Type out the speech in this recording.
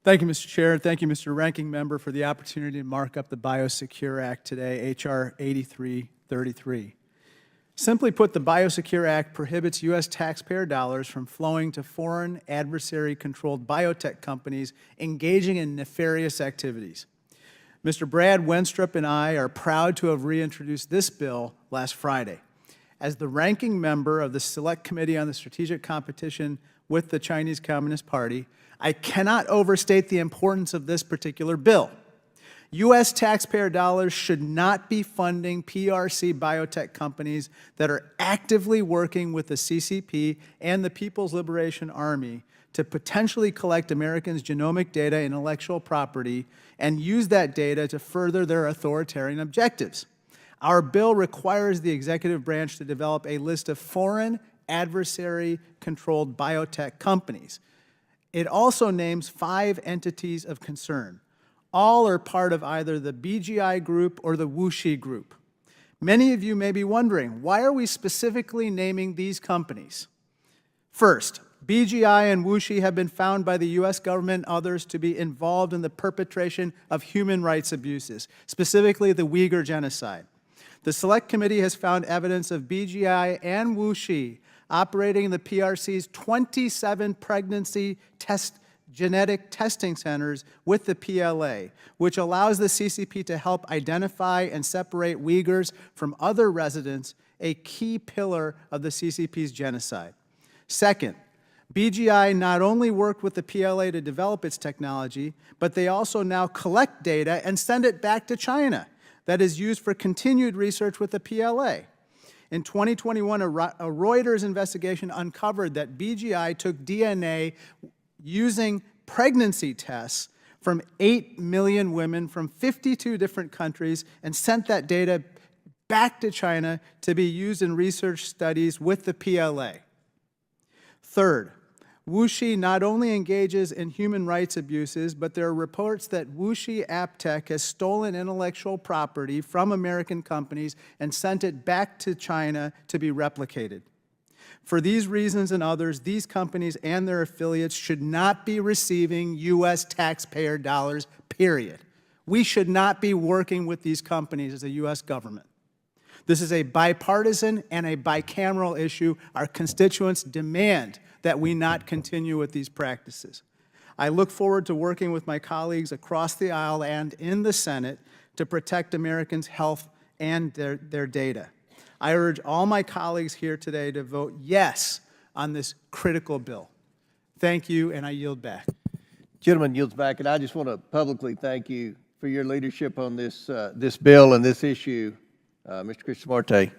Thank you, Mr. Chair. Thank you, Mr. Ranking Member, for the opportunity to mark up the BIOSECURE Act today, H.R. 8333. Simply put, the BIOSECURE Act prohibits U.S. taxpayer dollars from flowing to foreign adversary-controlled biotech companies engaging in nefarious activities. Mr. Brad Wenstrup and I are proud to have reintroduced this bill last Friday. As the ranking member of the Select Committee on the Strategic Competition with the Chinese Communist Party, I cannot overstate the importance of this particular bill. U.S. taxpayer dollars should not be funding PRC biotech companies that are actively working with the CCP and the People's Liberation Army to potentially collect Americans' genomic data and intellectual property and use that data to further their authoritarian objectives. Our bill requires the executive branch to develop a list of foreign adversary-controlled biotech companies. It also names 5 entities of concern. All are part of either the BGI group or the Wuxi group. Many of you may be wondering, why are we specifically naming these companies? First, BGI and Wuxi have been found by the U.S. government and others to be involved in the perpetration of human rights abuses, specifically the Uyghur genocide. The Select Committee has found evidence of BGI and Wuxi operating in the PRC's 27 pregnancy genetic testing centers with the PLA, which allows the CCP to help identify and separate Uyghurs from other residents, a key pillar of the CCP's genocide. Second, BGI not only worked with the PLA to develop its technology, but they also now collect data and send it back to China that is used for continued research with the PLA. In 2021, a Reuters investigation uncovered that BGI took DNA using pregnancy tests from 8 million women from 52 different countries and sent that data back to China to be used in research studies with the PLA. Third, Wuxi not only engages in human rights abuses, but there are reports that Wuxi AppTech has stolen intellectual property from American companies and sent it back to China to be replicated. For these reasons and others, these companies and their affiliates should not be receiving U.S. taxpayer dollars, period. We should not be working with these companies as a U.S. government. This is a bipartisan and a bicameral issue. Our constituents demand that we not continue with these practices. I look forward to working with my colleagues across the aisle and in the Senate to protect Americans' health and their data. I urge all my colleagues here today to vote yes on this critical bill. Thank you, and I yield back. Gentleman yields back, and I just want to publicly thank you for your leadership on this bill and this issue, Mr. Krishnamoorthi.